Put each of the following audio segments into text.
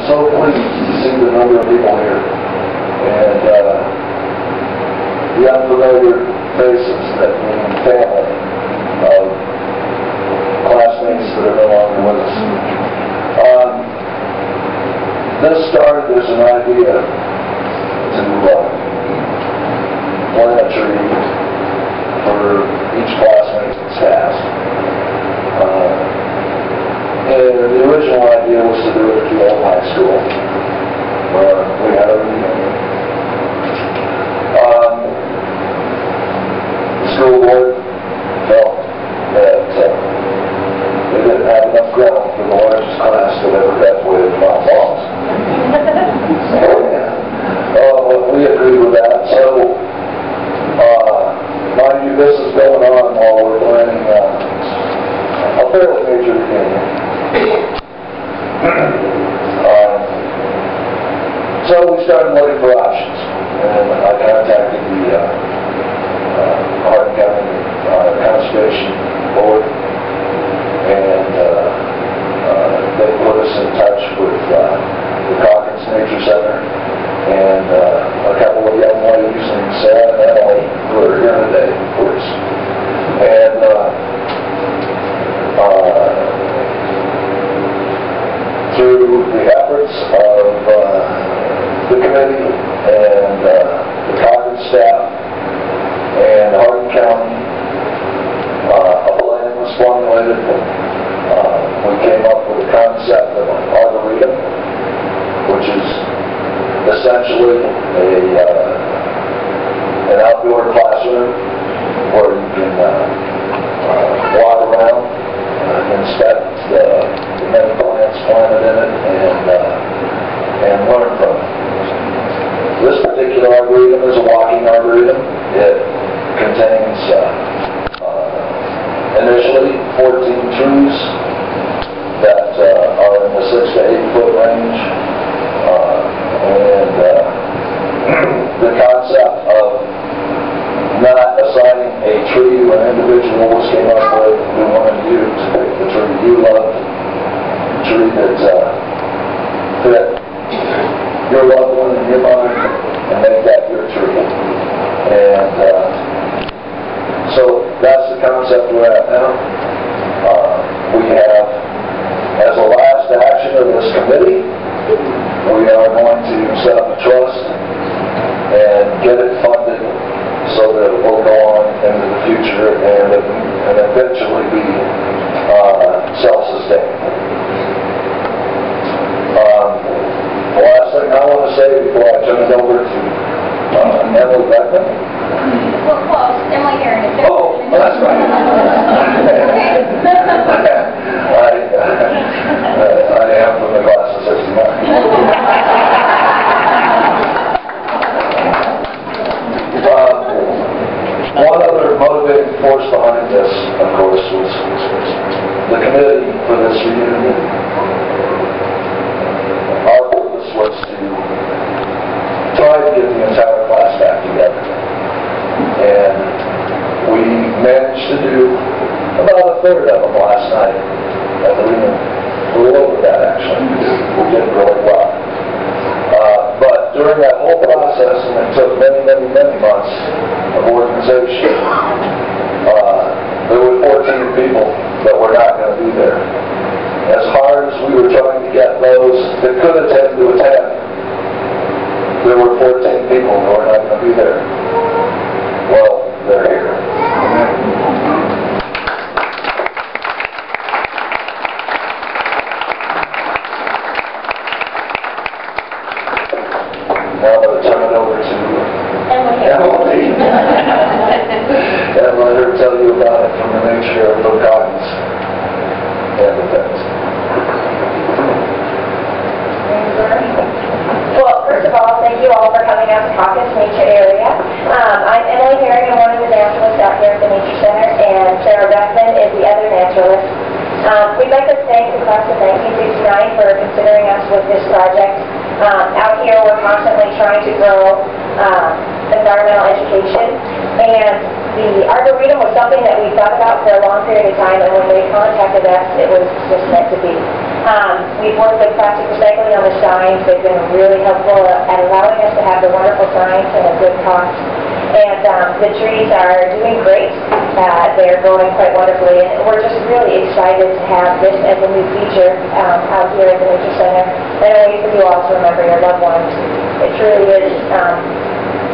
so pleased to see the number of people here, and the unfamiliar faces that mean family of classmates that are no longer with us. This started as an idea to plant a tree for each classmate that's passed. And the original idea was to do it at the old high school, where we had a reunion. The school board felt that they didn't have enough ground for the largest class that ever graduated from Mount Falls. We agreed with that. So, mind you, this is going on while we're planning a fairly major reunion. So we started looking for options, and I contacted the Hardin County Conservation Board, and they put us in touch with the Calkins Nature Center, and a couple of young ladies named Sarah and Emily who are here today, of course. And through the efforts of the committee and the Calkins staff and Hardin County, a plan was formulated. We came up with a concept of an arboretum, which is essentially an outdoor classroom where you can walk around, inspect the many plants planted in it, and learn from it. This particular arboretum is a walking arboretum. It contains initially 14 trees that are in the 6 to 8 foot range. And the concept of not assigning a tree to an individual was came up with. We wanted you to pick the tree you love, the tree that fit your loved one in your mind, and make that your tree. And so that's the concept we're at now. We have, as a last action of this committee, we are going to set up a trust and get it funded so that it will go on into the future and eventually be self-sustaining. The last thing I want to say before I turn it over to Emily Beckman. Well, close. Emily Harrington. Oh, that's right. I am from the class of 69. One other motivating force behind this, of course, was the committee for this reunion. Our purpose was to try to get the entire class back together. And we managed to do about a third of them last night at the reunion. A little over that, actually. We did really well. But during that whole process, and it took many, many, many months of organization, there were 14 people that were not going to be there. As hard as we were trying to get those that could attend to attend, there were 14 people that were not going to be there. Well, they're here. Now I'm going to turn it over to Emily. And let her tell you about it from the nature of the Calkins and the things. Well, first of all, thank you all for coming out to Calkins Nature Area. I'm Emily Harrington, one of the naturalists out here at the Nature Center, and Sarah Beckman is the other naturalist. We'd like to thank the class of 1969 for considering us with this project. Out here, we're constantly trying to grow environmental education, and The Arboretum was something that we thought about for a long period of time, and when they contacted us, it was just meant to be. We've worked with plastic recycling on the signs. They've been really helpful at allowing us to have the wonderful signs at a good cost. And the trees are doing great. They're growing quite wonderfully, and we're just really excited to have this as a new feature out here at the Nature Center, and a way for you all to remember your loved ones. It truly is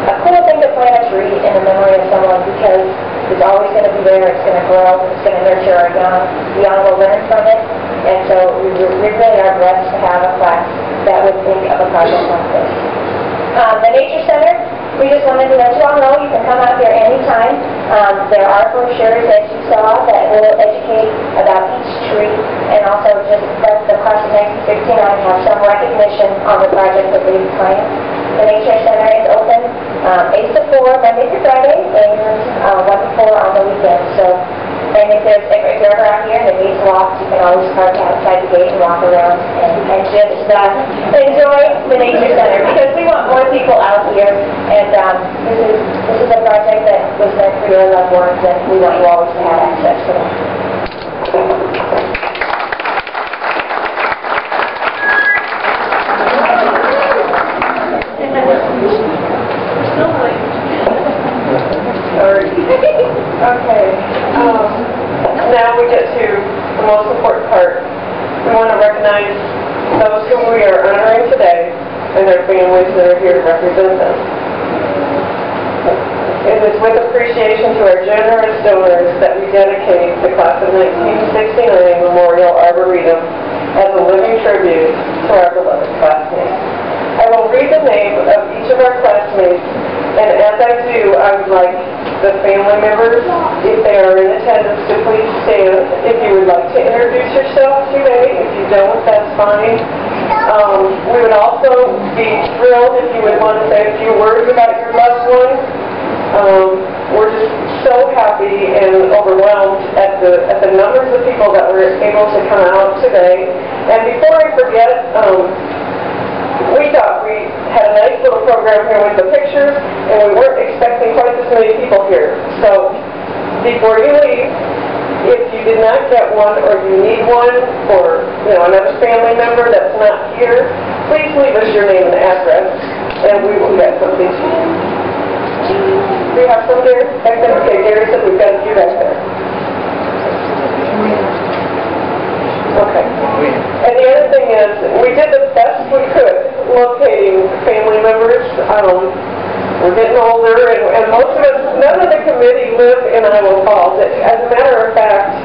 a cool thing to plant a tree in the memory of someone, because it's always going to be there, it's going to grow, it's going to nurture our young. The young will learn from it, and so we really are blessed to have a class that would think of a project like this. The Nature Center, we just wanted to let you all know you can come out here anytime. There are brochures, as you saw, that will educate about each tree, and also just let the class of 1969 have some recognition on the project that they've planned. The Nature Center is open 8 to 4, Monday through Friday, and 1 to 4 on the weekends. So, and if you're ever out here and the gate's locked, you can always park outside the gate and walk around and just enjoy the Nature Center, because we want more people out here, and this is a project that was meant for your loved ones, and we want you always to have access to them. Okay. Now we get to the most important part. We want to recognize those whom we are honoring today and their families that are here to represent them. It is with appreciation to our generous donors that we dedicate the class of 1969 Memorial Arboretum as a living tribute to our beloved classmates. I will read the name of each of our classmates, and as I do, I would like the family members, if they are in attendance, to please stand. If you would like to introduce yourself, you may. If you don't, that's fine. We would also be thrilled if you would want to say a few words about your loved one. We're just so happy and overwhelmed at the numbers of people that were able to come out today. And before I forget, we thought we had a nice little program here with the pictures, and we weren't expecting quite this many people here. So before you leave, if you did not get one, or you need one, or another family member that's not here, please leave us your name and address, and we will get something to you. Do you have some there? Back there? Okay, Gary said we've got a few back there. Okay. And the other thing is, we did the best we could locating family members. We're getting older, and most of us, none of the committee live in Iowa Falls. As a matter of fact,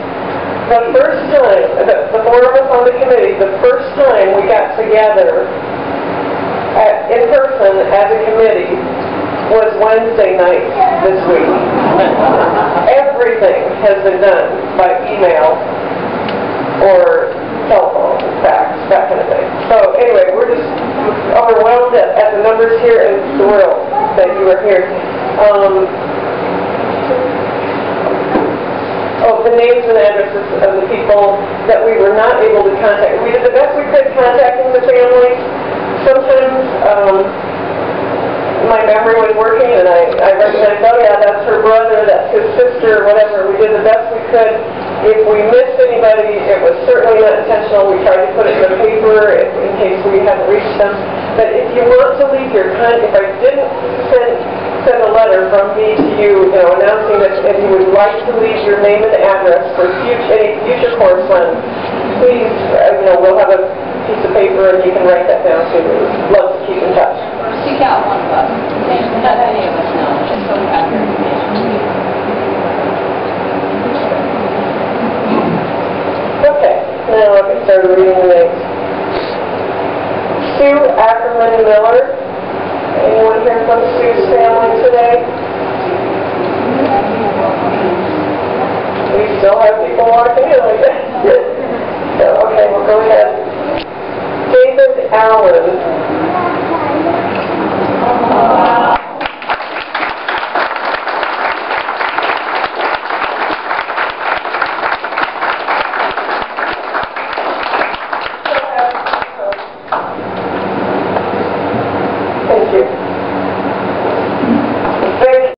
the first time, the 4 of us on the committee, the first time we got together in person as a committee was Wednesday night this week. Everything has been done by email or cell phone, fax, that kind of thing. So anyway, we're just overwhelmed at the numbers here and thrilled that you are here. The names and addresses of the people that we were not able to contact. We did the best we could contacting the families. Sometimes my memory was working, and I recognized, oh yeah, that's her brother, that's his sister, whatever. We did the best we could. If we missed anybody, it was certainly not intentional. We tried to put it in the paper in case we hadn't reached them. But if you want to leave your if I didn't send a letter from me to you, announcing that if you would like to leave your name and address for any future correspondence, please, we'll have a piece of paper and you can write that down too. We'd love to keep in touch. Or seek out one of us. Not any of us know, just so we have your information. Okay, now I can start reading the names. Sue Ackerman Miller. Anyone here from Sue's family today? We still have people walking in like that. So, okay, we'll go ahead. David Allen.